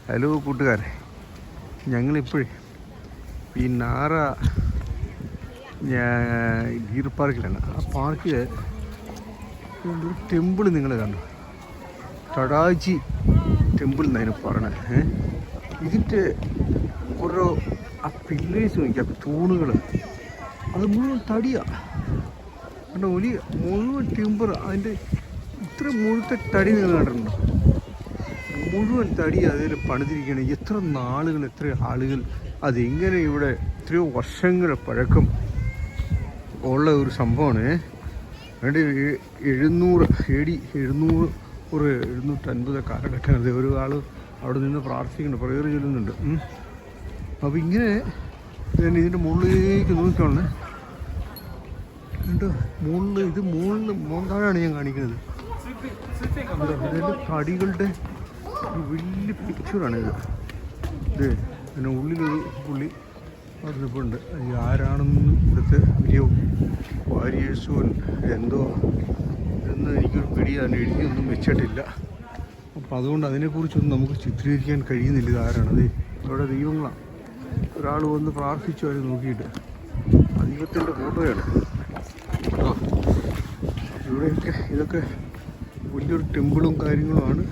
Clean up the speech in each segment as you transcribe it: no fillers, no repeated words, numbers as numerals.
Hello കൂട്ടുകാരെ, ഞങ്ങളിപ്പോഴേ ഈ നാറ gear പാർക്കിലാണ്. ആ പാർക്കിൽ ഒരു ടെമ്പിൾ നിങ്ങൾ കണ്ടു, തടാജി ടെമ്പിൾ എന്നതിന് പറയണേ. ഇതിൻ്റെ ഓരോ ആ പില്ലേഴ്സ് നോക്കി, ആ തൂണുകൾ അത് മുഴുവൻ തടിയാണ്. കണ്ടോ, മുഴുവൻ ടിമ്പർ. അതിൻ്റെ ഇത്ര മുഴുത്ത തടി നിങ്ങൾ കണ്ടിട്ടുണ്ടോ? മുഴുവൻ തടി അതിൽ പണിതിരിക്കുകയാണ്. എത്ര നാളുകൾ, എത്ര ആളുകൾ, അതെങ്ങനെ ഇവിടെ എത്രയോ വർഷങ്ങൾ പഴക്കം ഉള്ള ഒരു സംഭവമാണ്. വേണ്ട 750 കാലഘട്ടങ്ങളിൽ ഒരു ആൾ അവിടെ നിന്ന് പ്രാർത്ഥിക്കുന്നുണ്ട്, പ്രയർ ചൊല്ലുന്നുണ്ട്. അപ്പോൾ ഇങ്ങനെ ഇതിൻ്റെ മുകളിലേക്ക് നോക്കിക്കോളേ. കണ്ടോ, മുകളിലാണ് ഞാൻ കാണിക്കുന്നത്. ഇതിൻ്റെ തടികളുടെ വലിയ പിക്ചറാണിത്. പിന്നെ ഉള്ളിലൊരു പുള്ളി പറഞ്ഞപ്പോണ്ട് ആരാണെന്നും ഇവിടുത്തെ വലിയ വാരിയേഴ്സും എന്തോ എന്ന് എനിക്കൊരു പിടിയാണ്. എഴുതിയൊന്നും വെച്ചിട്ടില്ല. അപ്പം അതുകൊണ്ട് അതിനെക്കുറിച്ചൊന്നും നമുക്ക് ചിത്രീകരിക്കാൻ കഴിയുന്നില്ല. ഇതാരാണത്? ഇവിടെ ദൈവങ്ങളാണ്. ഒരാൾ വന്ന് പ്രാർത്ഥിച്ചു അവരെ നോക്കിയിട്ട്. ദൈവത്തിൻ്റെ ഫോട്ടോയാണ്. ഇവിടെയൊക്കെ ഇതൊക്കെ വലിയൊരു ടെമ്പിളും കാര്യങ്ങളുമാണ്.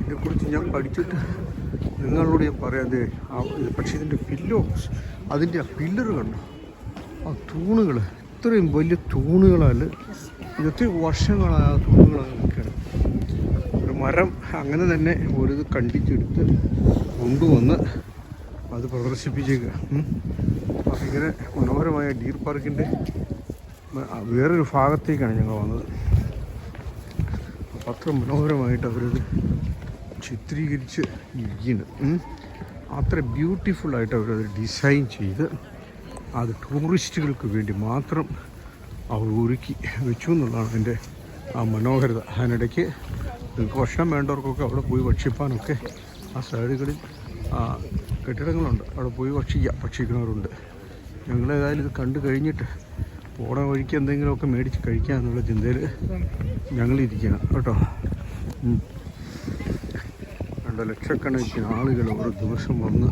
ഇതിനെക്കുറിച്ച് ഞാൻ പഠിച്ചിട്ട് നിങ്ങളോട് ഞാൻ പറയാതെ. പക്ഷേ ഇതിൻ്റെ അതിൻ്റെ ആ പില്ലർ കണ്ടോ, ആ തൂണുകൾ ഇത്രയും വലിയ തൂണുകളാൽ ഇതൊക്കെ വർഷങ്ങളായ ആ തൂണുകളാണ് നിൽക്കുകയാണ്. ഒരു മരം അങ്ങനെ തന്നെ ഒരു ഇത് കണ്ടിച്ചെടുത്ത് കൊണ്ടുവന്ന് അത് പ്രദർശിപ്പിച്ചേക്കുക. അപ്പം ഇങ്ങനെ മനോഹരമായ ഡീർ പാർക്കിൻ്റെ വേറൊരു ഭാഗത്തേക്കാണ് ഞങ്ങൾ വന്നത്. അപ്പം അത്ര മനോഹരമായിട്ട് അവരത് ചിത്രീകരിച്ച് ഇരിക്കുന്നു. അത്ര ബ്യൂട്ടിഫുള്ളായിട്ട് അവരത് ഡിസൈൻ ചെയ്ത് അത് ടൂറിസ്റ്റുകൾക്ക് വേണ്ടി മാത്രം അവർ ഒരുക്കി വെച്ചു എന്നുള്ളതാണ് എൻ്റെ ആ മനോഹരത. അതിനിടയ്ക്ക് നിങ്ങൾക്ക് ഭക്ഷണം വേണ്ടവർക്കൊക്കെ അവിടെ പോയി ഭക്ഷിപ്പാനൊക്കെ ആ സൈഡുകളിൽ കെട്ടിടങ്ങളുണ്ട്. അവിടെ പോയി ഭക്ഷിക്കുന്നവരുണ്ട്. ഞങ്ങളേതായാലും ഇത് കണ്ടു കഴിഞ്ഞിട്ട് പോണ വഴിക്ക് എന്തെങ്കിലുമൊക്കെ മേടിച്ച് കഴിക്കാമെന്നുള്ള ചിന്തയിൽ ഞങ്ങളിരിക്കണം കേട്ടോ. ലക്ഷക്കണക്കിന് ആളുകൾ ഓരോ ദിവസം വന്ന്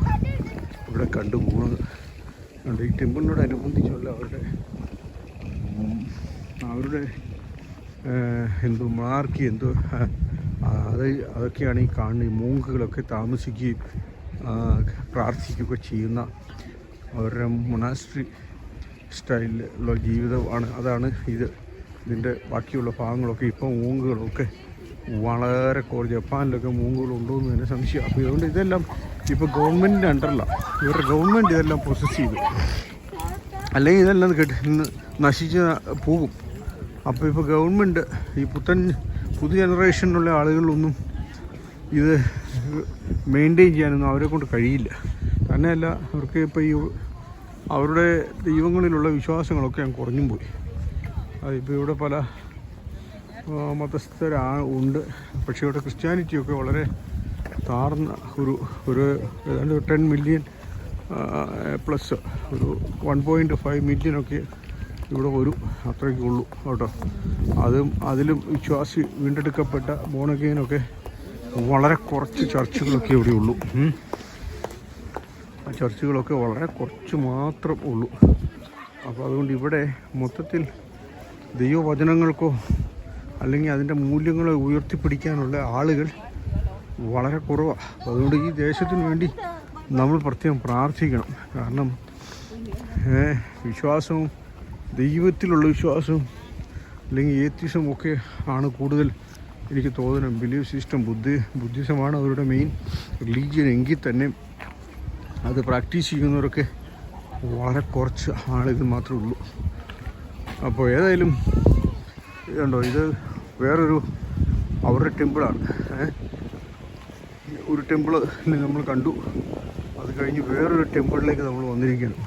ഇവിടെ കണ്ടുപോകുന്നത് കണ്ട്. ഈ ടെമ്പിളിനോടനുബന്ധിച്ചുള്ള അവരുടെ എന്തോ മാർക്കി എന്തോ അതൊക്കെയാണ് ഈ കാണുന്ന. ഈ മൂങ്ങുകളൊക്കെ താമസിക്കുകയും പ്രാർത്ഥിക്കുകയൊക്കെ ചെയ്യുന്ന അവരുടെ മൊണാസ്ട്രി സ്റ്റൈലിലുള്ള ജീവിതമാണ്. അതാണ് ഇതിൻ്റെ ബാക്കിയുള്ള ഭാഗങ്ങളൊക്കെ. ഇപ്പം മൂങ്ങുകളൊക്കെ വളരെ കുറച്ച്. ജപ്പാനിലൊക്കെ മൂങ്ങുകളുണ്ടോയെന്ന് തന്നെ സംശയം. അപ്പോൾ അതുകൊണ്ട് ഇതെല്ലാം ഇപ്പോൾ ഗവൺമെൻറ്റിൻ്റെ അണ്ടറിലാണ്. ഇവരുടെ ഗവൺമെൻറ് ഇതെല്ലാം പ്രോസസ്സ് ചെയ്തു, അല്ലെങ്കിൽ ഇതെല്ലാം നശിച്ച് പോകും. അപ്പോൾ ഇപ്പോൾ ഗവൺമെൻറ് ഈ പുതിയ ജനറേഷനിലുള്ള ആളുകളിലൊന്നും ഇത് മെയിൻറ്റെയിൻ ചെയ്യാനൊന്നും അവരെ കൊണ്ട് കഴിയില്ല. തന്നെയല്ല, അവർക്ക് ഇപ്പോൾ അവരുടെ ദൈവങ്ങളിലുള്ള വിശ്വാസങ്ങളൊക്കെ കുറഞ്ഞും പോയി. അതിപ്പോൾ ഇവിടെ പല മതസ്ഥരുണ്ട്. പക്ഷേ ഇവിടെ ക്രിസ്ത്യാനിറ്റിയൊക്കെ വളരെ താഴ്ന്ന ഒരു ഏതാണ്ട് 10 മില്യൺ പ്ലസ് ഒരു 1.5 മില്യനൊക്കെ ഇവിടെ വരും. അത്രയ്ക്ക് ഉള്ളൂ കേട്ടോ. അതിലും വിശ്വാസി വീണ്ടെടുക്കപ്പെട്ട ബോണഗെയിനൊക്കെ വളരെ കുറച്ച് ചർച്ചുകളൊക്കെ ഇവിടെ ഉള്ളൂ. ആ ചർച്ചുകളൊക്കെ വളരെ കുറച്ച് മാത്രം ഉള്ളൂ. അപ്പോൾ അതുകൊണ്ട് ഇവിടെ മൊത്തത്തിൽ ദൈവവചനങ്ങൾക്കോ അല്ലെങ്കിൽ അതിൻ്റെ മൂല്യങ്ങളെ ഉയർത്തിപ്പിടിക്കാനുള്ള ആളുകൾ വളരെ കുറവാണ്. അതുകൊണ്ട് ഈ ദേശത്തിന് വേണ്ടി നമ്മൾ പ്രത്യേകം പ്രാർത്ഥിക്കണം. കാരണം വിശ്വാസവും ദൈവത്തിലുള്ള വിശ്വാസവും അല്ലെങ്കിൽ ഏത്തിസവും ഒക്കെ ആണ് കൂടുതൽ എനിക്ക് തോന്നുന്നത്. ബിലീഫ് സിസ്റ്റം ബുദ്ധിസമാണ് അവരുടെ മെയിൻ റിലീജിയൻ എങ്കിൽ തന്നെ അത് പ്രാക്ടീസ് ചെയ്യുന്നവരൊക്കെ വളരെ കുറച്ച് ആളുകൾ മാത്രമേ ഉള്ളൂ. അപ്പോൾ ഏതായാലും ഇതുണ്ടോ, ഇത് വേറൊരു അവരുടെ ടെമ്പിളാണ്. ഒരു ടെമ്പിൾ നമ്മൾ കണ്ടു. അത് കഴിഞ്ഞ് വേറൊരു ടെമ്പിളിലേക്ക് നമ്മൾ വന്നിരിക്കുകയാണ്.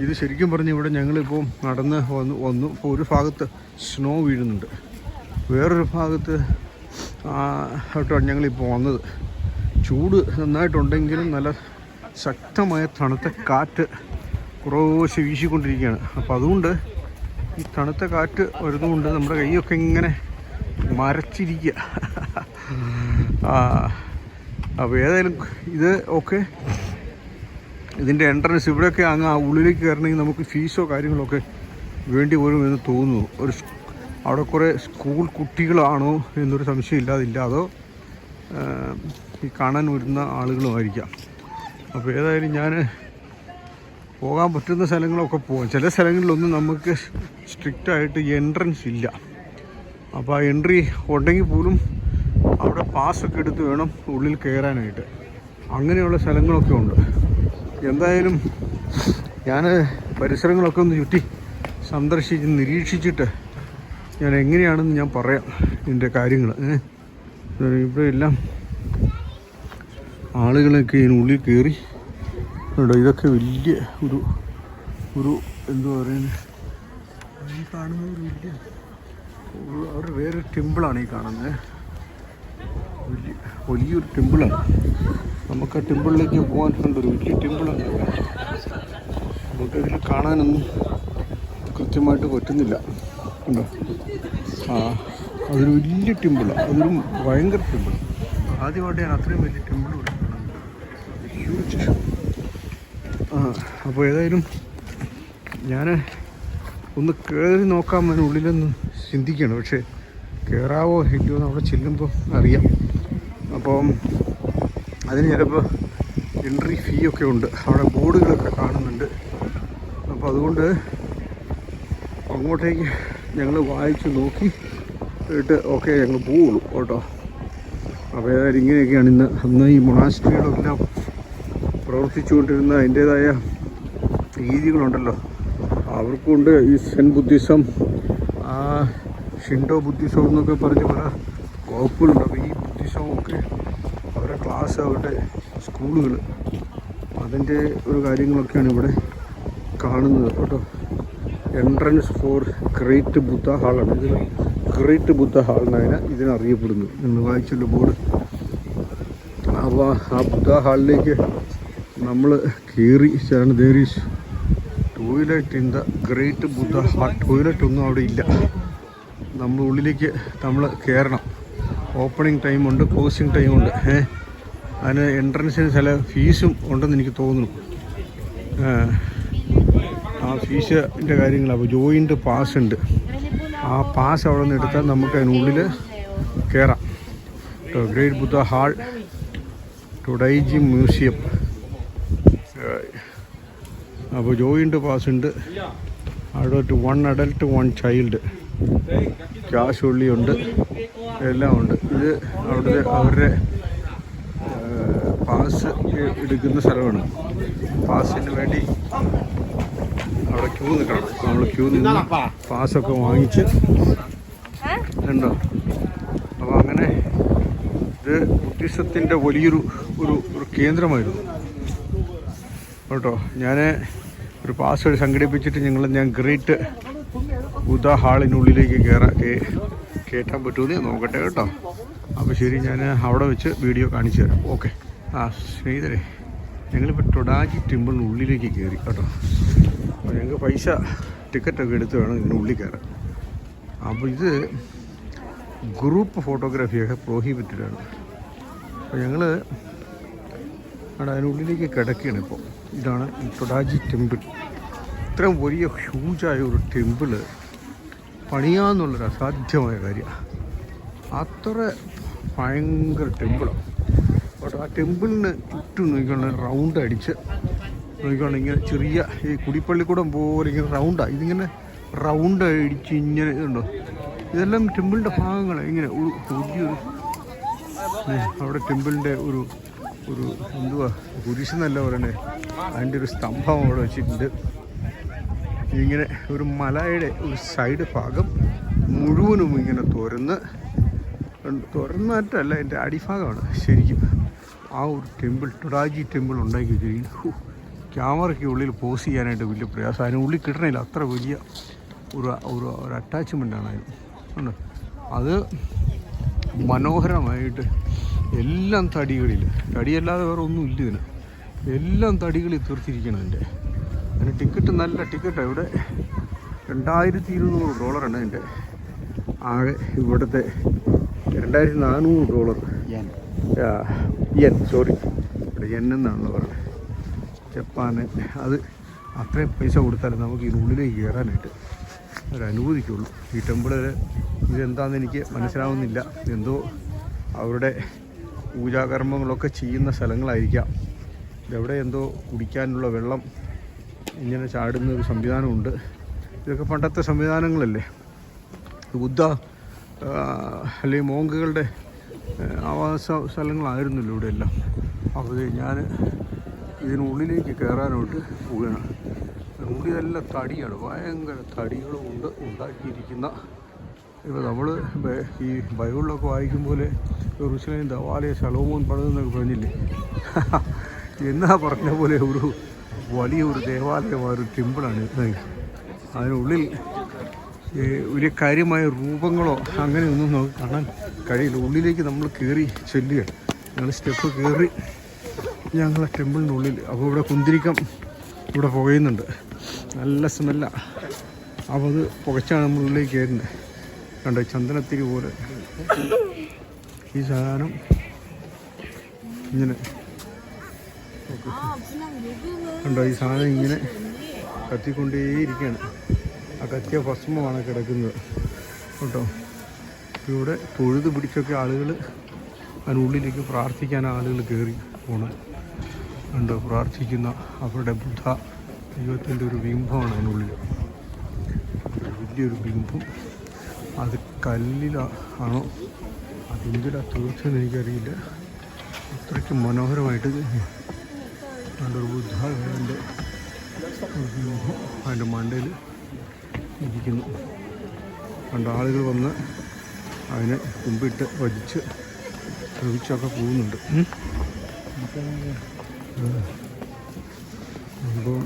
ഇത് ശരിക്കും പറഞ്ഞ് ഇവിടെ ഞങ്ങളിപ്പോൾ നടന്ന് വന്നു. ഇപ്പോൾ ഒരു ഭാഗത്ത് സ്നോ വീഴുന്നുണ്ട്, വേറൊരു ഭാഗത്ത് ആയിട്ടാണ് ഞങ്ങളിപ്പോൾ വന്നത്. ചൂട് നന്നായിട്ടുണ്ടെങ്കിലും നല്ല ശക്തമായ തണുത്ത കാറ്റ് കുറേശ്ശെ വീശിക്കൊണ്ടിരിക്കുകയാണ്. അപ്പോൾ അതുകൊണ്ട് ഈ തണുത്ത കാറ്റ് വരുന്നതുകൊണ്ട് നമ്മുടെ കൈയൊക്കെ ഇങ്ങനെ മരച്ചിരിക്കുക. അപ്പോൾ ഏതായാലും ഇത് ഓക്കെ. ഇതിൻ്റെ എൻട്രൻസ് ഇവിടെയൊക്കെ അങ്ങ് ആ ഉള്ളിലേക്ക് കയറണമെങ്കിൽ നമുക്ക് ഫീസോ കാര്യങ്ങളൊക്കെ വേണ്ടി വരുമെന്ന് തോന്നുന്നു. അവിടെ കുറേ സ്കൂൾ കുട്ടികളാണോ എന്നൊരു സംശയം ഇല്ലാതില്ല, അതോ ഈ കാണാൻ വരുന്ന ആളുകളുമായിരിക്കാം. അപ്പോൾ ഏതായാലും ഞാൻ പോകാൻ പറ്റുന്ന സ്ഥലങ്ങളൊക്കെ പോകാം. ചില സ്ഥലങ്ങളിലൊന്നും നമുക്ക് സ്ട്രിക്റ്റായിട്ട് എൻട്രൻസ് ഇല്ല. അപ്പോൾ ആ എൻട്രി ഉണ്ടെങ്കിൽ പോലും അവിടെ പാസ്സൊക്കെ എടുത്ത് വേണം ഉള്ളിൽ കയറാനായിട്ട്. അങ്ങനെയുള്ള സ്ഥലങ്ങളൊക്കെ ഉണ്ട്. എന്തായാലും ഞാൻ പരിസരങ്ങളൊക്കെ ഒന്ന് ചുറ്റി സന്ദർശിച്ച് നിരീക്ഷിച്ചിട്ട് ഞാൻ എങ്ങനെയാണെന്ന് ഞാൻ പറയാം ഇതിൻ്റെ കാര്യങ്ങൾ. ഇവിടെ എല്ലാം ആളുകളൊക്കെ ഇതിനുള്ളിൽ കയറി ഉണ്ടോ. ഇതൊക്കെ വലിയ ഒരു എന്തുവാ പറയുന്നത്, ഈ കാണുന്ന ഒരു വലിയ അവർ വേറൊരു ടെമ്പിളാണ് ഈ കാണുന്നത്. വലിയൊരു ടെമ്പിളാണ്. നമുക്ക് ആ ടെമ്പിളിലേക്ക് പോകാൻ ഒരു വലിയ ടെമ്പിളാണ്. നമുക്കതിൽ കാണാനൊന്നും കൃത്യമായിട്ട് പറ്റുന്നില്ല. ഉണ്ടോ, അതൊരു വലിയ ടെമ്പിളാണ്. അതൊരു ഭയങ്കര ടെമ്പിൾ. ആദ്യമായിട്ട് ഞാൻ അത്രയും വലിയ ടെമ്പിൾ ഇവിടെ കാണുന്നത്. ഹ്യൂജ്. അപ്പോൾ ഏതായാലും ഞാൻ ഒന്ന് കയറി നോക്കാം ഉള്ളിലൊന്ന് ചിന്തിക്കണം. പക്ഷേ കയറാവോ ഇല്ലയോ എന്ന് അവിടെ ചെല്ലുമ്പോൾ അറിയാം. അപ്പം അതിന് ചിലപ്പോൾ എൻട്രി ഫീ ഒക്കെ ഉണ്ട്. അവിടെ ബോർഡുകളൊക്കെ കാണുന്നുണ്ട്. അപ്പോൾ അതുകൊണ്ട് അങ്ങോട്ടേക്ക് ഞങ്ങൾ വായിച്ച് നോക്കി ഇട്ട് ഓക്കെ ഞങ്ങൾ പോവുള്ളൂ കേട്ടോ. അപ്പോൾ ഏതായാലും ഇങ്ങനെയൊക്കെയാണ് അന്ന് ഈ മൊണാസ്ട്രികളെല്ലാം പ്രവർത്തിച്ചുകൊണ്ടിരുന്ന അതിൻ്റേതായ രീതികളുണ്ടല്ലോ. അവർക്കുണ്ട് ഈ സെൻ ബുദ്ധിസം, ഷിൻഡോ ബുദ്ധിസം എന്നൊക്കെ പറഞ്ഞ് പല വകുപ്പുകളുണ്ട്. അപ്പോൾ ഈ ബുദ്ധിസമൊക്കെ അവരുടെ ക്ലാസ്, അവരുടെ സ്കൂളുകൾ, അതിൻ്റെ ഒരു കാര്യങ്ങളൊക്കെയാണ് ഇവിടെ കാണുന്നത് കേട്ടോ. എൻട്രൻസ് ഫോർ ഗ്രേറ്റ് ബുദ്ധ ഹാളാണ് ഇത്. ഗ്രേറ്റ് ബുദ്ധ ഹാൾ എന്നാണ് ഇതിനറിയപ്പെടുന്നത്. എന്ന് വായിച്ചുള്ള ബോർഡ്. അപ്പോൾ ആ ബുദ്ധ ഹാളിലേക്ക് നമ്മൾ കയറി ചേർന്ന് there is toilet in the great Buddha hall. Toilet ഒന്നും അവിടെ ഇല്ല. നമ്മൾ ഉള്ളിലേക്ക് നമ്മൾ കയറണം. ഓപ്പണിംഗ് ടൈമുണ്ട്, ക്ലോസിങ് ടൈമുണ്ട്. അതിന് എൻട്രൻസിന് ചില ഫീസും ഉണ്ടെന്ന് എനിക്ക് തോന്നുന്നു. ആ ഫീസിൻ്റെ കാര്യങ്ങളാണ്. അപ്പോൾ ജോയിൻ്റ് പാസ് ഉണ്ട്. ആ പാസ് അവിടെ നിന്ന് എടുത്താൽ നമുക്ക് അതിനുള്ളിൽ കയറാം. Great Buddha hall, ടൊഡൈജി museum. അപ്പോൾ ജോയിൻ്റ് പാസ് ഉണ്ട്. അവിടെ 1 അഡൽട്ട് 1 ചൈൽഡ്. ക്യാഷ് ഉള്ളിയുണ്ട്, എല്ലാം ഉണ്ട്. ഇത് അവരുടെ പാസ് എടുക്കുന്ന സ്ഥലമാണ്. പാസിന് വേണ്ടി അവിടെ ക്യൂ നിൽക്കണം. നമ്മൾ ക്യൂ നിന്ന് പാസ്സൊക്കെ വാങ്ങിച്ച് ഉണ്ടോ. അപ്പോൾ അങ്ങനെ ഇത് ബുദ്ധിസത്തിൻ്റെ വലിയൊരു കേന്ദ്രമായിരുന്നു കേട്ടോ. ഞാൻ ഒരു പാസ് സംഘടിപ്പിച്ചിട്ട് ഞാൻ ഗ്രേറ്റ് ബുദ്ധ ഹാളിനുള്ളിലേക്ക് കയറ്റാൻ പറ്റുമെന്ന് നോക്കട്ടെ കേട്ടോ. അപ്പോൾ ശരി, ഞാൻ അവിടെ വെച്ച് വീഡിയോ കാണിച്ചു തരാം. ഓക്കെ. സ്നേഹിതരെ, ഞങ്ങളിപ്പോൾ ടൊഡാജി ടെമ്പിളിനുള്ളിലേക്ക് കയറി കേട്ടോ. അപ്പോൾ ഞങ്ങൾക്ക് പൈസ ടിക്കറ്റൊക്കെ എടുത്ത് വേണം ഇതിനുള്ളിൽ കയറാൻ. അപ്പോൾ ഇത് ഗ്രൂപ്പ് ഫോട്ടോഗ്രാഫിയൊക്കെ പ്രോഹിബിറ്റഡാണ്. അപ്പോൾ ഞങ്ങൾ അതിനുള്ളിലേക്ക് കിടക്കുകയാണ് ഇപ്പോൾ. ഇതാണ് ടൊഡാജി ടെമ്പിൾ. ഇത്രയും വലിയ ഹ്യൂജായ ഒരു ടെമ്പിള് പണിയാന്നുള്ളൊരു അസാധ്യമായ കാര്യമാണ്. അത്ര ഭയങ്കര ടെമ്പിളാണ്. അപ്പോൾ ആ ടെമ്പിളിന് ചുറ്റും നോക്കിക്കോളെ റൗണ്ട് അടിച്ച് നോക്കിക്കോളെ ഇങ്ങനെ ചെറിയ ഈ കുടിപ്പള്ളിക്കൂടം പോലെ ഇങ്ങനെ റൗണ്ടാണ്. ഇതിങ്ങനെ റൗണ്ട് അടിച്ച് ഇങ്ങനെ ഇതുണ്ടോ. ഇതെല്ലാം ടെമ്പിളിൻ്റെ ഭാഗങ്ങളാണ്. ഇങ്ങനെ വലിയൊരു അവിടെ ടെമ്പിളിൻ്റെ ഒരു എന്തുവാ കുരിശെന്നല്ല പറയണേ, അതിൻ്റെ ഒരു സ്തംഭം അവിടെ വെച്ചിട്ടുണ്ട്. ഇങ്ങനെ ഒരു മലയുടെ ഒരു സൈഡ് ഭാഗം മുഴുവനും ഇങ്ങനെ തുറന്നിട്ടല്ല, എൻ്റെ അടിഭാഗമാണ് ശരിക്കും ആ ഒരു ടെമ്പിൾ. ടൊഡാജി ടെമ്പിൾ ഉണ്ടാക്കി കഴിഞ്ഞു. ക്യാമറയ്ക്ക് ഉള്ളിൽ പോസ് ചെയ്യാനായിട്ട് വലിയ പ്രയാസം. അതിനുള്ളിൽ കിട്ടണില്ല. അത്ര വലിയ ഒരു അറ്റാച്ച്മെൻ്റാണ് അതിന്. അത് മനോഹരമായിട്ട് എല്ലാം തടിയല്ലാതെ വേറെ ഒന്നും ഇല്ല ഇതിന്. എല്ലാം തടികളിൽ തീർത്തിരിക്കണം. അതിന് ടിക്കറ്റ് നല്ല ടിക്കറ്റാണ്. ഇവിടെ $2200 അതിൻ്റെ ആകെ. ഇവിടുത്തെ $2400 യെൻ, സോറി, ഇവിടെ യെൻ എന്നാണല്ലോ പറയുന്നത്. ജപ്പാന്. അത് അത്രയും പൈസ കൊടുത്താലും നമുക്ക് ഇതിനുള്ളിലേക്ക് കയറാനായിട്ട് ഒരു അനുഭൂതിക്കുള്ളൂ. ഈ ടെമ്പിളിൽ ഇതെന്താണെന്ന് എനിക്ക് മനസ്സിലാവുന്നില്ല. എന്തോ അവരുടെ പൂജാകർമ്മങ്ങളൊക്കെ ചെയ്യുന്ന സ്ഥലങ്ങളായിരിക്കാം. ഇതെവിടെ എന്തോ കുടിക്കാനുള്ള വെള്ളം ഇങ്ങനെ ചാടുന്ന ഒരു സംവിധാനമുണ്ട്. ഇതൊക്കെ പണ്ടത്തെ സംവിധാനങ്ങളല്ലേ, ബുദ്ധ അല്ലെങ്കിൽ മോങ്കുകളുടെ ആവാസ സ്ഥലങ്ങളായിരുന്നല്ലോ ഇവിടെയെല്ലാം. അപ്പോൾ ഞാൻ ഇതിനുള്ളിലേക്ക് കയറാനായിട്ട് പോവുകയാണ്. ഉള്ളിലെല്ലാം തടിയാണ്, ഭയങ്കര തടികളും ഉണ്ട് ഉണ്ടാക്കിയിരിക്കുന്ന. ഇപ്പോൾ നമ്മൾ ഈ ബൈബിളിലൊക്കെ വായിക്കും പോലെ യെരൂശലേം ദവാലയ ശലോമോൻ പണിതെന്നൊക്കെ പറഞ്ഞില്ലേ, എന്നാ പറഞ്ഞ പോലെ ഒരു വലിയൊരു ദേവാലയമായ ഒരു ടെമ്പിളാണ്. അതിനുള്ളിൽ വലിയ കാര്യമായ രൂപങ്ങളോ അങ്ങനെയൊന്നും നമുക്ക് കാണാൻ കഴിയില്ല. ഉള്ളിലേക്ക് നമ്മൾ കയറി ചെല്ലുകയാണ്. ഞങ്ങൾ സ്റ്റെപ്പ് കയറി ഞങ്ങളെ ടെമ്പിളിനുള്ളിൽ. അപ്പോൾ ഇവിടെ കുന്തിരിക്കം ഇവിടെ പുകയുന്നുണ്ട്, നല്ല സ്മെല്ലാണ്. അപ്പോൾ അത് പുകച്ചാണ് നമ്മൾ ഉള്ളിലേക്ക് കയറുന്നത്. കണ്ടോ, ചന്ദനത്തിരി പോലെ ഈ സാധനം ഇങ്ങനെ കണ്ടോ, ഈ സാധനം ഇങ്ങനെ കത്തിക്കൊണ്ടേയിരിക്കുകയാണ്. ആ കത്തിയ ഭസ്മമാണ് കിടക്കുന്നത് കേട്ടോ. ഇവിടെ തൊഴുത് പിടിച്ചൊക്കെ ആളുകൾ അതിനുള്ളിലേക്ക് പ്രാർത്ഥിക്കാൻ ആളുകൾ കയറി പോകണം. കണ്ടോ, പ്രാർത്ഥിക്കുന്ന അവരുടെ ബുദ്ധ ദൈവത്തിൻ്റെ ഒരു ബിംബമാണ് അതിനുള്ളിൽ, വലിയൊരു ബിംബം. അത് കല്ലിലാണോ അതെന്തിലാണ് തീർച്ചയായും എനിക്കറിയില്ല. അത്രയ്ക്ക് മനോഹരമായിട്ട് നല്ലൊരു ബുദ്ധൻ്റെ ബിംബം അതിൻ്റെ മണ്ടയിൽ ഇരിക്കുന്നു. കണ്ട ആളുകൾ വന്ന് അതിനെ കുമ്പിട്ട് വജിച്ച് ശ്രമിച്ചൊക്കെ പോകുന്നുണ്ട്. അപ്പോൾ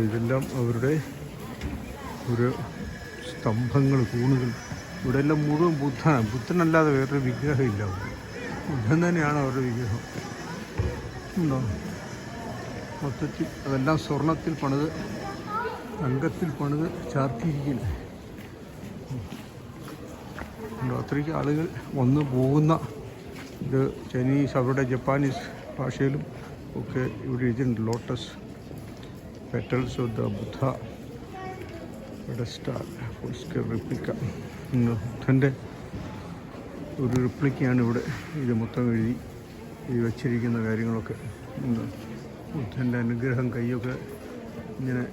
ഇതെല്ലാം അവരുടെ ഒരു സ്തംഭങ്ങൾ, തൂണുകൾ. ഇവിടെ എല്ലാം മുഴുവൻ ബുദ്ധനാണ്. ബുദ്ധനല്ലാതെ വേറൊരു വിഗ്രഹം ഇല്ല. ബുദ്ധൻ തന്നെയാണ് അവരുടെ വിഗ്രഹം. ഉണ്ടോ മൊത്തത്തിൽ അതെല്ലാം സ്വർണത്തിൽ പണിത് തങ്കത്തിൽ പണിത് ചാർത്തിയിരിക്കില്ല. അത്രയ്ക്ക് ആളുകൾ വന്നു പോകുന്ന ഇത് ചൈനീസ്, അവരുടെ ജപ്പാനീസ് ഭാഷയിലും ഒക്കെ ഇവിടെ എഴുതിയിട്ടുണ്ട്. Lotus petals of the Buddha pedestal replica. ബുദ്ധൻ്റെ ഒരു റിപ്ലിക്കയാണ് ഇവിടെ ഇത് മൊത്തം എഴുതി ഈ വച്ചിരിക്കുന്ന കാര്യങ്ങളൊക്കെ. ബുദ്ധൻ്റെ അനുഗ്രഹം കൈയൊക്കെ ഇങ്ങനെ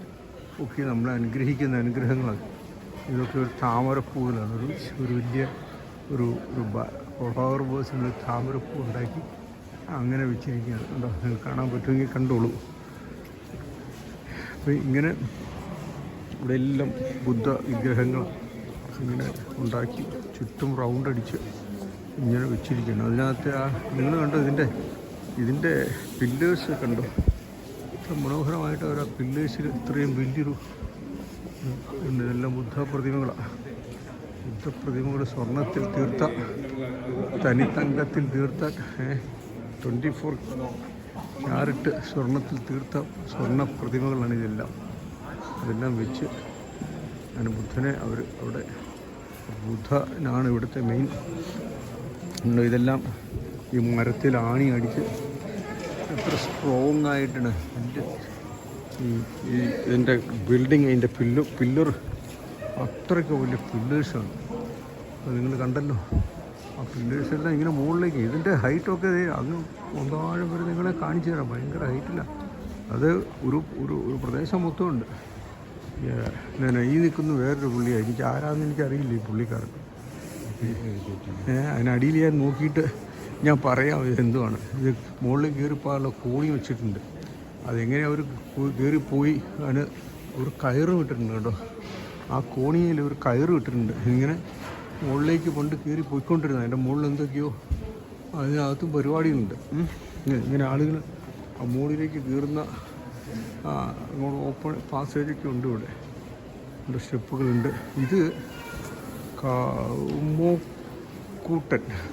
ഒക്കെ നമ്മളെ അനുഗ്രഹിക്കുന്ന അനുഗ്രഹങ്ങളാണ്. ഇതൊക്കെ ഒരു താമരപ്പൂവിലാണ്, ഒരു വലിയ ഒരു ഫ്ലവർ ബേഴ്സിന് താമരപ്പൂ ഉണ്ടാക്കി അങ്ങനെ വെച്ചിരിക്കുകയാണ്. ഉണ്ടോ, നിങ്ങൾക്ക് കാണാൻ പറ്റുമെങ്കിൽ കണ്ടോളൂ. അപ്പോൾ ഇങ്ങനെ ഇവിടെ എല്ലാം ബുദ്ധ വിഗ്രഹങ്ങൾ ഇങ്ങനെ ഉണ്ടാക്കി ചുറ്റും റൗണ്ട് അടിച്ച് ഇങ്ങനെ വെച്ചിരിക്കുകയാണ്. അതിനകത്ത് നിങ്ങൾ കണ്ടോ ഇതിൻ്റെ പില്ലേഴ്സ് കണ്ടോ, ഇത്ര മനോഹരമായിട്ട് അവർ ആ പില്ലേഴ്സിൽ ഇത്രയും വലിയൊരു ഇതെല്ലാം ബുദ്ധ പ്രതിമകളാണ്. ബുദ്ധപ്രതിമകൾ സ്വർണത്തിൽ തീർത്ത, തനിത്തങ്കത്തിൽ തീർത്ത 24 ക്യാരറ്റ് സ്വർണത്തിൽ തീർത്ത സ്വർണ്ണ പ്രതിമകളാണ് ഇതെല്ലാം. അതെല്ലാം വെച്ച് അങ്ങനെ ബുദ്ധനെ അവർ അവിടെ, ബുദ്ധനാണ് ഇവിടുത്തെ മെയിൻ. ഇതെല്ലാം ഈ മരത്തിൽ ആണി അടിച്ച് എത്ര സ്ട്രോങ് ആയിട്ടാണ് ഇതിൻ്റെ ബിൽഡിങ്, അതിൻ്റെ പില്ലർ അത്രയ്ക്ക് വലിയ പില്ലേഴ്സാണ്. അത് നിങ്ങൾ കണ്ടല്ലോ, ആ പില്ലേഴ്സെല്ലാം ഇങ്ങനെ മുകളിലേക്ക്. ഇതിൻ്റെ ഹൈറ്റൊക്കെ അങ്ങ് ഒന്നാഴം വരെ നിങ്ങളെ കാണിച്ചു തരാം. ഭയങ്കര ഹൈറ്റില്ല. അത് ഒരു ഒരു പ്രദേശം മൊത്തമുണ്ട്. ഞാൻ ഈ നിൽക്കുന്ന വേറൊരു പുള്ളിയാണ്. എനിക്ക് ആരാന്ന് എനിക്കറിയില്ല ഈ പുള്ളിക്കാരൻ. അതിനടിയിൽ ഞാൻ നോക്കിയിട്ട് ഞാൻ പറയാം ഇതെന്തുവാണ്. ഇത് മുകളിൽ കയറിപ്പോകാനുള്ള കോണി വെച്ചിട്ടുണ്ട്. അതെങ്ങനെ അവർ കയറിപ്പോയി അതിന് ഒരു കയറ് വിട്ടിട്ടുണ്ട് കേട്ടോ. ആ കോണിയിൽ ഒരു കയറ് വിട്ടിട്ടുണ്ട്. ഇങ്ങനെ മുകളിലേക്ക് കൊണ്ട് കയറി പോയിക്കൊണ്ടിരുന്നത്. അതിൻ്റെ മുകളിൽ എന്തൊക്കെയോ അതിനകത്തും പരിപാടികളുണ്ട്. ഇങ്ങനെ ആളുകൾ ആ മുകളിലേക്ക് കയറുന്ന ഓപ്പൺ പാസേജൊക്കെ ഉണ്ട് ഇവിടെ. സ്റ്റെപ്പുകളുണ്ട്. ഇത്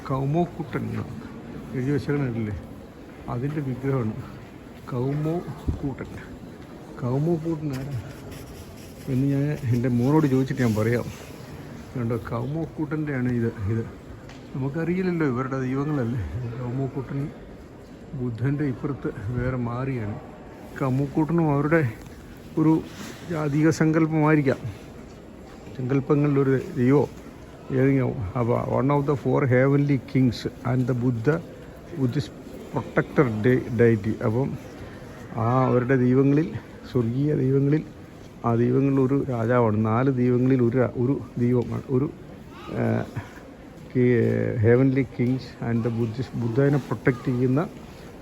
കൗമോക്കൂട്ടൻ എന്നാണ് എഴുതി വെച്ചേക്കണല്ലേ, അതിൻ്റെ വിഗ്രഹമാണ് കൗമോക്കൂട്ടൻ ആരാ എന്ന് ഞാൻ എൻ്റെ മോനോട് ചോദിച്ചിട്ട് ഞാൻ പറയാം. കണ്ടോ, കൗമോക്കൂട്ടൻ്റെയാണ് ഇത്. നമുക്കറിയില്ലല്ലോ ഇവരുടെ ദൈവങ്ങളല്ലേ. കൗമുക്കൂട്ടൻ ബുദ്ധൻ്റെ ഇപ്പുറത്ത് വേറെ മാറിയാണ്. കൗമുക്കൂട്ടനും അവരുടെ ഒരു ജാതീയ സങ്കല്പമായിരിക്കാം, സങ്കല്പങ്ങളിലൊരു ദൈവം ഏതെങ്കിലും. അപ്പോൾ one of the 4 heavenly kings and the Buddhist protector deity. അപ്പം അവരുടെ ദൈവങ്ങളിൽ, സ്വർഗീയ ദൈവങ്ങളിൽ, ആ ദൈവങ്ങളിൽ ഒരു രാജാവാണ്. 4 ദൈവങ്ങളിൽ ഒരു ദൈവമാണ്, ഒരു ഹെവൻലി കിങ്സ് ആൻഡ് ദ ബുദ്ധനെ പ്രൊട്ടക്റ്റ് ചെയ്യുന്ന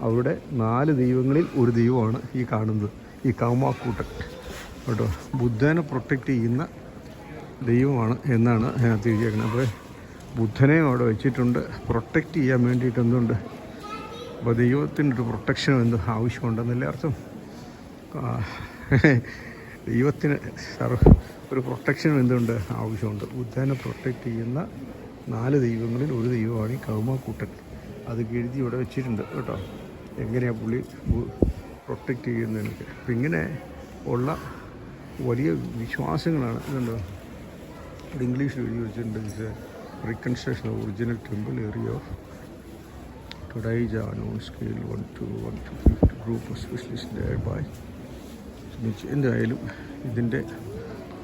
അവരുടെ 4 ദൈവങ്ങളിൽ ഒരു ദൈവമാണ് ഈ കാണുന്നത്, ഈ കൗമാക്കൂട്ടൻ കേട്ടോ. ബുദ്ധനെ പ്രൊട്ടക്റ്റ് ചെയ്യുന്ന ദൈവമാണ് എന്നാണ് അതിനകത്ത് എഴുതിയേക്കുന്നത്. അപ്പോൾ ബുദ്ധനെയും അവിടെ വെച്ചിട്ടുണ്ട് പ്രൊട്ടക്റ്റ് ചെയ്യാൻ വേണ്ടിയിട്ട്. എന്തുണ്ട്? അപ്പോൾ ദൈവത്തിൻ്റെ ഒരു പ്രൊട്ടക്ഷനും എന്ത് ആവശ്യമുണ്ടെന്നല്ലേ അർത്ഥം. ദൈവത്തിന് ഒരു പ്രൊട്ടക്ഷനും എന്തുണ്ട് ആവശ്യമുണ്ട്. ബുദ്ധനെ പ്രൊട്ടക്റ്റ് ചെയ്യുന്ന 4 ദൈവങ്ങളിൽ ഒരു ദൈവമാണ് ഈ കൗമാക്കൂട്ടൻ. അത് എഴുതി ഇവിടെ വെച്ചിട്ടുണ്ട് കേട്ടോ, എങ്ങനെയാണ് പുള്ളി പ്രൊട്ടക്റ്റ് ചെയ്യുന്നതിനൊക്കെ. അപ്പം ഇങ്ങനെ ഉള്ള വലിയ വിശ്വാസങ്ങളാണ്. ഇതുണ്ടോ, ഇവിടെ ഇംഗ്ലീഷിൽ എഴുതി വെച്ചിട്ടുണ്ട്. ഇത് reconstruction of original temple area of Todaija on scale 1 to 50 group of specialists thereby. എന്തായാലും ഇതിൻ്റെ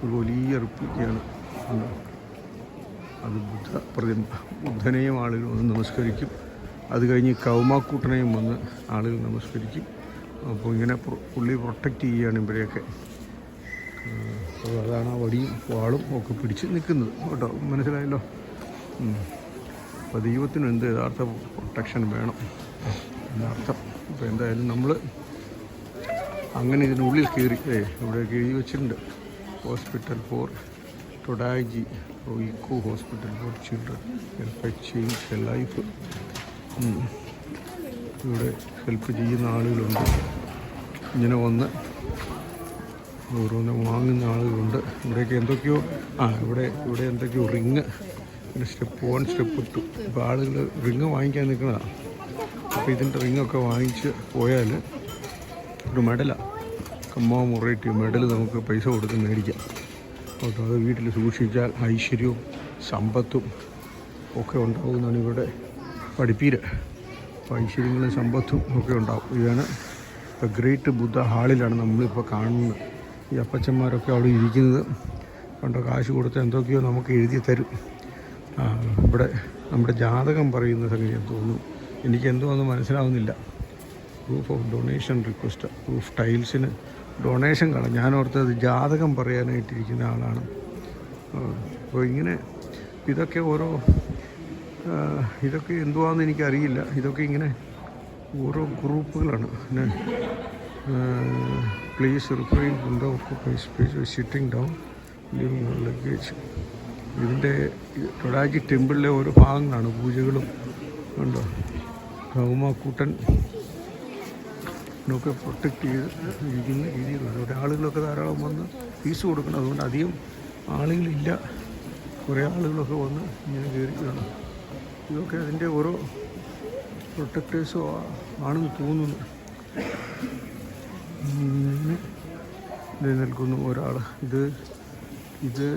ഒരു വലിയ റിപ്പീറ്റാണ്. അത് ബുദ്ധനെയും ആളുകൾ വന്ന് നമസ്കരിക്കും. അത് കഴിഞ്ഞ് കൗമാക്കൂട്ടനെയും വന്ന് ആളുകൾ നമസ്കരിക്കും. അപ്പോൾ ഇങ്ങനെ പുള്ളി പ്രൊട്ടക്റ്റ് ചെയ്യുകയാണ് ഇവരെയൊക്കെ. അപ്പോൾ അതാണ് ആ വടിയും വാളും ഒക്കെ പിടിച്ച് നിൽക്കുന്നത് കേട്ടോ. മനസ്സിലായല്ലോ. അപ്പോൾ ദൈവത്തിന് എന്ത് യഥാർത്ഥ പ്രൊട്ടക്ഷൻ വേണം എന്നർത്ഥം. അപ്പോൾ എന്തായാലും നമ്മൾ അങ്ങനെ ഇതിനുള്ളിൽ കയറി ഇവിടെയൊക്കെ എഴുതി വെച്ചിട്ടുണ്ട്. Hospital for Todaiji, eco hospital for children, help change life. ഇവിടെ ഹെൽപ്പ് ചെയ്യുന്ന ആളുകളുണ്ട്. ഇങ്ങനെ വന്ന് ഓരോന്ന് വാങ്ങുന്ന ആളുകളുണ്ട്. ഇവിടെയൊക്കെ എന്തൊക്കെയോ ഇവിടെ എന്തൊക്കെയോ റിങ്, പിന്നെ സ്റ്റെപ്പ് 1 സ്റ്റെപ്പ് 2. ഇപ്പോൾ ആളുകൾ റിങ് വാങ്ങിക്കാൻ നിൽക്കുന്നതാണ്. അപ്പോൾ ഇതിൻ്റെ റിങ്ങൊക്കെ വാങ്ങിച്ച് പോയാൽ ഒരു മെഡലാണ്, കമ്മോമറേറ്റീവ് മെഡൽ നമുക്ക് പൈസ കൊടുത്ത് മേടിക്കാം കേട്ടോ. അത് വീട്ടിൽ സൂക്ഷിച്ചാൽ ഐശ്വര്യവും സമ്പത്തും ഒക്കെ ഉണ്ടാകുമെന്നാണ് ഇവിടെ പഠിപ്പീര്. അപ്പോൾ ഐശ്വര്യങ്ങളും സമ്പത്തും ഒക്കെ ഉണ്ടാകും. ഇതാണ് ഇപ്പോൾ ഗ്രേറ്റ് ബുദ്ധ ഹാളിലാണ് നമ്മളിപ്പോൾ കാണുന്നത്. ഈ അപ്പച്ചന്മാരൊക്കെ അവിടെ ഇരിക്കുന്നത് കണ്ടോ. കാശ് കൊടുത്ത് എന്തൊക്കെയോ നമുക്ക് എഴുതി തരും. ഇവിടെ നമ്മുടെ ജാതകം പറയുന്ന സംഗതി തോന്നുന്നു, എനിക്ക് എന്തോന്നും മനസ്സിലാവുന്നില്ല. Proof of donation request, proof ടൈൽസിന് ഡൊണേഷൻ കാണാം. ഞാനോർത്തത് ജാതകം പറയാനായിട്ടിരിക്കുന്ന ആളാണ്. അപ്പോൾ ഇങ്ങനെ ഇതൊക്കെ ഇതൊക്കെ എന്തുവാണെന്ന് എനിക്കറിയില്ല. ഇതൊക്കെ ഇങ്ങനെ ഓരോ ഗ്രൂപ്പുകളാണ്. പിന്നെ please refrain from of space sitting down living luggage. ഇതിൻ്റെ ടൊഡാജി ടെമ്പിളിലെ ഓരോ ഭാഗങ്ങളാണ്, പൂജകളും ഉണ്ടോ. കൗമാക്കൂട്ടൻ ഒക്കെ പ്രൊട്ടക്റ്റ് ചെയ്ത് ഇരിക്കുന്ന രീതിയിലുണ്ട്. ഇവിടെ ആളുകളൊക്കെ ധാരാളം വന്ന് ഫീസ് കൊടുക്കണം. അതുകൊണ്ട് അധികം ആളുകളില്ല, കുറേ ആളുകളൊക്കെ വന്ന് ഇങ്ങനെ കയറിക്കുകയാണ്. ഇതൊക്കെ അതിൻ്റെ ഓരോ പ്രൊട്ടക്റ്റേഴ്സോ ആണെന്ന് തോന്നുന്നു. ഇങ്ങനെ നിലനിൽക്കുന്നു ഒരാൾ. ഇത്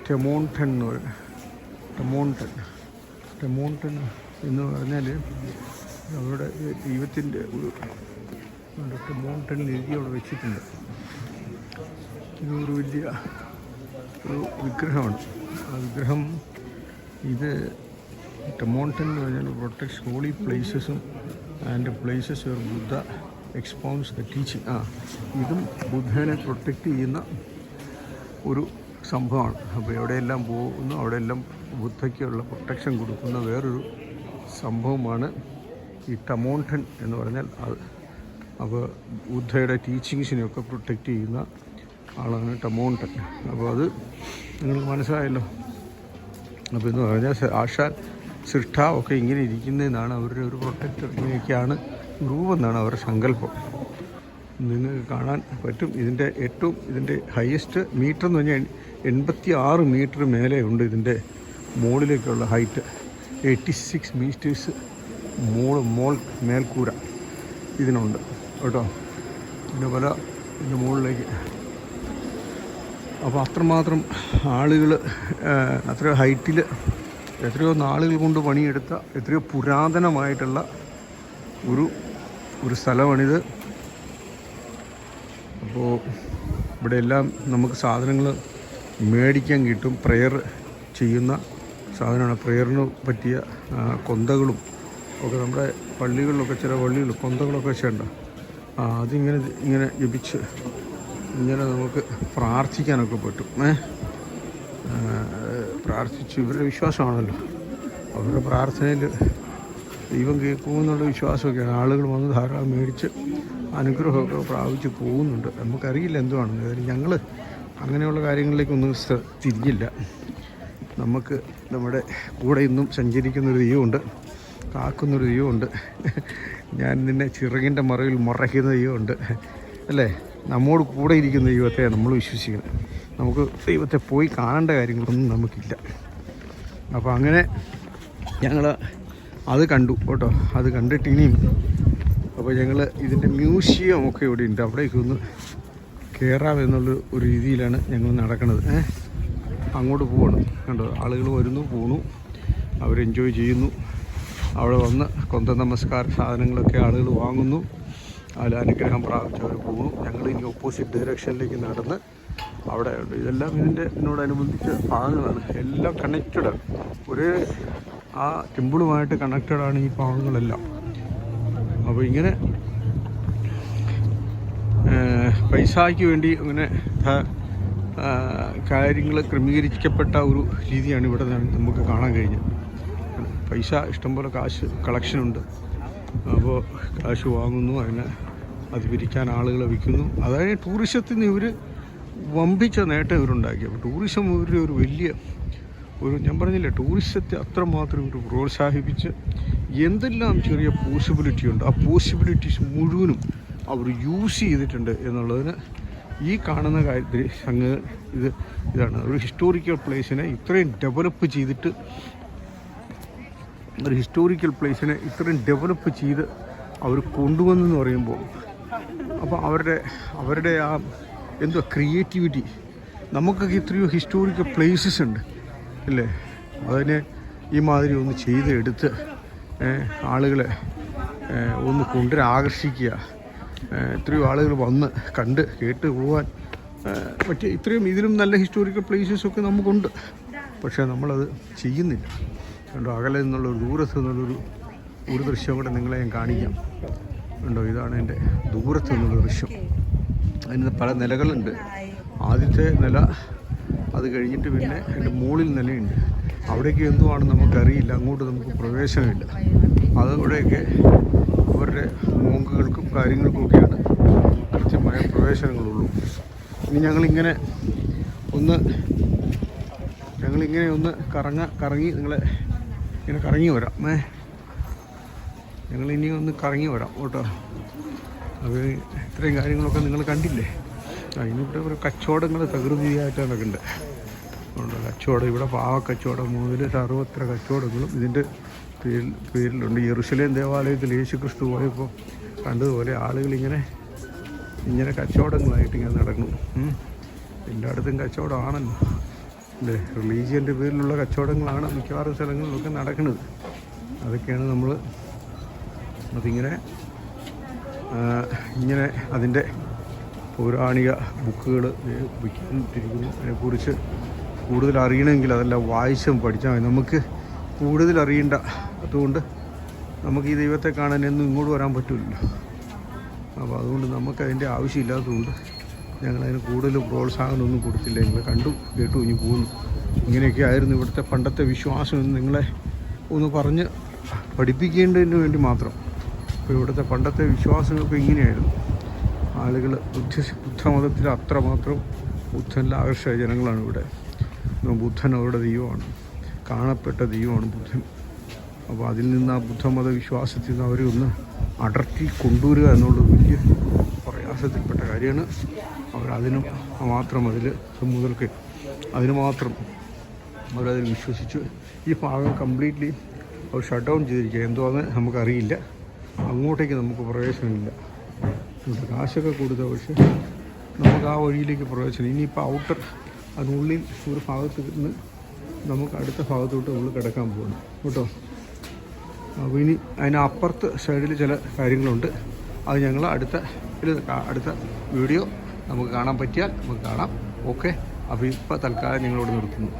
ടെമോണ്ടൻ എന്ന് പറയും. ടെമോണ്ടൻ എന്ന് പറഞ്ഞാൽ അവരുടെ ദൈവത്തിൻ്റെ ഒരു ടെമോണ്ടനിൽ എഴുതി അവിടെ വെച്ചിട്ടുണ്ട്. ഇതൊരു വലിയ ഒരു വിഗ്രഹമാണ്. ആ വിഗ്രഹം ഇത് ടെമോണ്ടൻ എന്ന് പറഞ്ഞാൽ പ്രൊട്ടക്ട്സ് ഹോളി പ്ലേസസും and places where Buddha expounds the teaching. ഇതും ബുദ്ധനെ പ്രൊട്ടക്റ്റ് ചെയ്യുന്ന ഒരു സംഭവമാണ്. അപ്പോൾ എവിടെയെല്ലാം പോകുന്നു അവിടെയെല്ലാം ബുദ്ധയ്ക്കുള്ള പ്രൊട്ടക്ഷൻ കൊടുക്കുന്ന വേറൊരു സംഭവമാണ് ഈ ടെമോണ്ടൻ എന്ന് പറഞ്ഞാൽ. അപ്പോൾ ബുദ്ധയുടെ ടീച്ചിങ്സിനെയൊക്കെ പ്രൊട്ടക്റ്റ് ചെയ്യുന്ന ആളാണ് ടെമോണ്ടൻ. അപ്പോൾ അത് നിങ്ങൾക്ക് മനസ്സിലായല്ലോ. അപ്പോൾ എന്ന് പറഞ്ഞാൽ ആശാൻ സൃഷ്ടാവൊക്കെ ഇങ്ങനെ ഇരിക്കുന്നതെന്നാണ് അവരുടെ ഒരു പ്രൊട്ടക്ടർ. ഇങ്ങനെയൊക്കെയാണ് രൂപം എന്നാണ് അവരുടെ സങ്കല്പം. നിങ്ങൾക്ക് കാണാൻ പറ്റും. ഇതിൻ്റെ ഹയസ്റ്റ് മീറ്റർ എന്ന് പറഞ്ഞാൽ 86 മീറ്റർ മേലെ ഉണ്ട്. ഇതിൻ്റെ മുകളിലേക്കുള്ള ഹൈറ്റ് 86 മീറ്റേഴ്സ് മേൽക്കൂര ഇതിനുണ്ട് കേട്ടോ. പിന്നെ ഇതിൻ്റെ മുകളിലേക്ക്. അപ്പോൾ അത്രമാത്രം ആളുകൾ അത്ര ഹൈറ്റിൽ എത്രയോ നാളുകൾ കൊണ്ട് പണിയെടുത്ത എത്രയോ പുരാതനമായിട്ടുള്ള ഒരു സ്ഥലമാണിത്. അപ്പോൾ ഇവിടെ എല്ലാം നമുക്ക് സാധനങ്ങൾ മേടിക്കാൻ കിട്ടും. പ്രെയർ ചെയ്യുന്ന സാധനമാണ്. പ്രെയറിന് പറ്റിയ കൊന്തകളും ഒക്കെ നമ്മുടെ പള്ളികളിലൊക്കെ ചില പള്ളികൾ കൊന്തകളൊക്കെ വെച്ചുണ്ട്. അതിങ്ങനെ ജപിച്ച് ഇങ്ങനെ നമുക്ക് പ്രാർത്ഥിക്കാനൊക്കെ പറ്റും. പ്രാർത്ഥിച്ച് ഇവരുടെ വിശ്വാസമാണല്ലോ, അവരുടെ പ്രാർത്ഥനയിൽ ദൈവം കേൾക്കുമെന്നുള്ള വിശ്വാസമൊക്കെയാണ്. ആളുകൾ വന്ന് ധാരാളം മേടിച്ച് അനുഗ്രഹമൊക്കെ പ്രാപിച്ച് പോകുന്നുണ്ട്. നമുക്കറിയില്ല എന്തുവാണെന്ന്. കാര്യം ഞങ്ങൾ അങ്ങനെയുള്ള കാര്യങ്ങളിലേക്കൊന്നും തിരിഞ്ഞില്ല. നമുക്ക് നമ്മുടെ കൂടെ ഇന്നും സഞ്ചരിക്കുന്നൊരു ദൈവമുണ്ട്, കാക്കുന്നൊരു ദൈവമുണ്ട്. ഞാൻ നിന്നെ ചിറകിൻ്റെ മറവിൽ മറയ്ക്കുന്ന ദൈവമുണ്ട് അല്ലേ. നമ്മോട് കൂടെ ഇരിക്കുന്ന ദൈവത്തെ നമ്മൾ വിശ്വസിക്കുന്നത്. നമുക്ക് ദൈവത്തെ പോയി കാണേണ്ട കാര്യങ്ങളൊന്നും നമുക്കില്ല. അപ്പോൾ അങ്ങനെ ഞങ്ങൾ അത് കണ്ടു കേട്ടോ. അത് കണ്ടിട്ട് ഇനിയും അപ്പോൾ ഞങ്ങൾ ഇതിൻ്റെ മ്യൂസിയം ഒക്കെ ഇവിടെ ഉണ്ട്, അവിടേക്ക് ഒന്ന് കയറാമെന്നുള്ള ഒരു രീതിയിലാണ് ഞങ്ങൾ നടക്കുന്നത്. അങ്ങോട്ട് പോകണം കണ്ടോ. ആളുകൾ വരുന്നു, പോണു, അവർ എൻജോയ് ചെയ്യുന്നു. അവിടെ വന്ന് കൊന്ത നമസ്കാര സാധനങ്ങളൊക്കെ ആളുകൾ വാങ്ങുന്നു, അതിൽ അനുഗ്രഹം പ്രാപിച്ചവർ പോകുന്നു. ഞങ്ങൾ ഇനി ഓപ്പോസിറ്റ് ഡയറക്ഷനിലേക്ക് നടന്ന് അവിടെ ഉണ്ട്. ഇതെല്ലാം ഇതിനോടനുബന്ധിച്ച ഭാഗങ്ങളാണ്. എല്ലാം കണക്റ്റഡാണ്, ഒരേ ആ ടെമ്പിളുമായിട്ട് കണക്റ്റഡാണ് ഈ ഭാഗങ്ങളെല്ലാം. അപ്പോൾ ഇങ്ങനെ പൈസയ്ക്ക് വേണ്ടി അങ്ങനെ കാര്യങ്ങൾ ക്രമീകരിക്കപ്പെട്ട ഒരു രീതിയാണ് ഇവിടെ നമുക്ക് കാണാൻ കഴിഞ്ഞത്. പൈസ ഇഷ്ടംപോലെ കാശ് കളക്ഷനുണ്ട്. അപ്പോൾ കാശ് വാങ്ങുന്നു, അത് പിരിക്കാൻ ആളുകളെ വിൽക്കുന്നു. അതായത് ടൂറിസത്തിൽ നിന്ന് ഇവർ വമ്പിച്ച നേട്ടം ഇവരുണ്ടാക്കി. അപ്പോൾ ടൂറിസം ഇവരുടെ ഒരു വലിയ ഞാൻ പറഞ്ഞില്ലേ, ടൂറിസത്തെ അത്രമാത്രം ഇവർ പ്രോത്സാഹിപ്പിച്ച് എന്തെല്ലാം ചെറിയ പോസിബിലിറ്റി ഉണ്ട്, ആ പോസിബിലിറ്റീസ് മുഴുവനും അവർ യൂസ് ചെയ്തിട്ടുണ്ട് എന്നുള്ളതിന് ഈ കാണുന്ന കാര്യത്തിൽ ഇതാണ്. ഒരു ഹിസ്റ്റോറിക്കൽ പ്ലേസിനെ ഇത്രയും ഡെവലപ്പ് ചെയ്തിട്ട് അവർ കൊണ്ടുവന്നെന്ന് പറയുമ്പോൾ, അപ്പോൾ അവരുടെ ആ എന്തുവാ ക്രിയേറ്റിവിറ്റി. നമുക്കൊക്കെ എത്രയോ ഹിസ്റ്റോറിക്കൽ പ്ലേസസ് ഉണ്ട് അല്ലേ, അതിനെ ഈ മാതിരി ഒന്ന് ചെയ്തെടുത്ത് ആളുകളെ ഒന്ന് ആകർഷിക്കുക. എത്രയോ ആളുകൾ വന്ന് കണ്ട് കേട്ട് പോകാൻ പറ്റിയ ഇത്രയും ഇതിലും നല്ല ഹിസ്റ്റോറിക്കൽ പ്ലേസസൊക്കെ നമുക്കുണ്ട്. പക്ഷേ നമ്മളത് ചെയ്യുന്നില്ല. കണ്ടോ, അകലെ നിന്നുള്ളൊരു ദൂരത്ത് നിന്നുള്ളൊരു ദൃശ്യം കൂടെ നിങ്ങളെ ഞാൻ കാണിക്കാം. കണ്ടോ, ഇതാണ് എൻ്റെ ദൂരത്ത് നിന്നുള്ള ദൃശ്യം. അതിന് പല നിലകളുണ്ട്. ആദ്യത്തെ നില, അത് കഴിഞ്ഞിട്ട് പിന്നെ എൻ്റെ മുകളിൽ നിലയുണ്ട്. അവിടേക്ക് എന്തുവാണെന്ന് നമുക്കറിയില്ല, അങ്ങോട്ട് നമുക്ക് പ്രവേശനമില്ല. അതവിടെയൊക്കെ അവരുടെ മോങ്കുകൾക്കും കാര്യങ്ങൾക്കുമൊക്കെയാണ് കൃത്യമായ പ്രവേശനങ്ങളുള്ളൂ. ഇനി ഞങ്ങളിങ്ങനെ ഒന്ന് കറങ്ങി നിങ്ങളെ ഇങ്ങനെ കറങ്ങി വരാം. ഞങ്ങളിനി ഒന്ന് കറങ്ങി വരാം കേട്ടോ. അത് ഇത്രയും കാര്യങ്ങളൊക്കെ നിങ്ങൾ കണ്ടില്ലേ. അതിനിവിടെ ഒരു കച്ചവടങ്ങൾ തകൃതിയായിട്ടാണ് ഉണ്ട്. കച്ചവടം ഇവിടെ പാവക്കച്ചവടം മുതൽ സർവത്ര കച്ചവടങ്ങളും ഇതിൻ്റെ പേരിലുണ്ട്. യെരുശലേം ദേവാലയത്തിൽ യേശു ക്രിസ്തു പോയപ്പോൾ കണ്ടതുപോലെ ആളുകളിങ്ങനെ കച്ചവടങ്ങളായിട്ട് ഇങ്ങനെ നടക്കുന്നു. എല്ലായിടത്തും കച്ചവടമാണല്ലോ അല്ലേ. റിലീജിയൻ്റെ പേരിലുള്ള കച്ചവടങ്ങളാണ് മിക്കവാറും സ്ഥലങ്ങളിലൊക്കെ നടക്കുന്നത്. അതൊക്കെയാണ് ഇങ്ങനെ അതിൻ്റെ പൗരാണിക ബുക്കുകൾ വിറ്റിരിക്കുന്നു. അതിനെക്കുറിച്ച് കൂടുതൽ അറിയണമെങ്കിൽ അതെല്ലാം വായിച്ചും പഠിച്ചാൽ മതി. നമുക്ക് കൂടുതൽ അറിയേണ്ട അതുകൊണ്ട് നമുക്ക് ഈ ദൈവത്തെ കാണാൻ എന്നും ഇങ്ങോട്ട് വരാൻ പറ്റില്ലല്ലോ. അപ്പോൾ അതുകൊണ്ട് നമുക്കതിൻ്റെ ആവശ്യമില്ലാത്തതുകൊണ്ട് ഞങ്ങളതിന് കൂടുതൽ പ്രോത്സാഹനമൊന്നും കൊടുത്തില്ല. നിങ്ങൾ കണ്ടു കേട്ടു ഇനി പോകുന്നു. ഇങ്ങനെയൊക്കെ ആയിരുന്നു ഇവിടുത്തെ പണ്ടത്തെ വിശ്വാസം എന്ന് നിങ്ങളെ ഒന്ന് പറഞ്ഞ് പഠിപ്പിക്കേണ്ടതിന് വേണ്ടി മാത്രം. അപ്പോൾ ഇവിടുത്തെ പണ്ടത്തെ വിശ്വാസങ്ങളൊക്കെ ഇങ്ങനെയായിരുന്നു. ആളുകൾ ബുദ്ധമതത്തിൽ അത്രമാത്രം ബുദ്ധനിൽ ആകർഷക ജനങ്ങളാണ് ഇവിടെ. ബുദ്ധൻ അവരുടെ ദൈവമാണ്, കാണപ്പെട്ട ദൈവമാണ് ബുദ്ധൻ. അപ്പോൾ അതിൽ നിന്ന് ആ ബുദ്ധമത വിശ്വാസത്തിൽ നിന്ന് അവരെ ഒന്ന് അടർത്തി കൊണ്ടുവരിക എന്നുള്ളത് വലിയ പ്രയാസത്തിൽപ്പെട്ട കാര്യമാണ്. അവരതിന് മാത്രം അതിന് മാത്രം അവരതിൽ വിശ്വസിച്ച് ഈ ഭാഗം കംപ്ലീറ്റ്ലി അവർ ഷട്ട് ഡൗൺ ചെയ്തിരിക്കുക. എന്തുവാന്ന് നമുക്കറിയില്ല. അങ്ങോട്ടേക്ക് നമുക്ക് പ്രവേശനമില്ല. കാശൊക്കെ കൊടുത്താൽ പക്ഷേ നമുക്ക് ആ വഴിയിലേക്ക് പ്രവേശനം. ഇനിയിപ്പോൾ ഔട്ടർ അതിനുള്ളിൽ ഒരു ഭാഗത്ത് നിന്ന് നമുക്ക് അടുത്ത ഭാഗത്തോട്ട് നമ്മൾ കിടക്കാൻ പോകണം കേട്ടോ. അപ്പോൾ ഇനി അതിനപ്പുറത്ത് സൈഡിൽ ചില കാര്യങ്ങളുണ്ട്. അത് ഞങ്ങൾ അടുത്ത വീഡിയോ നമുക്ക് കാണാൻ പറ്റിയാൽ നമുക്ക് കാണാം. ഓക്കെ, അപ്പോൾ ഇപ്പോൾ തൽക്കാലം ഞങ്ങളോട് നിർത്തുന്നു.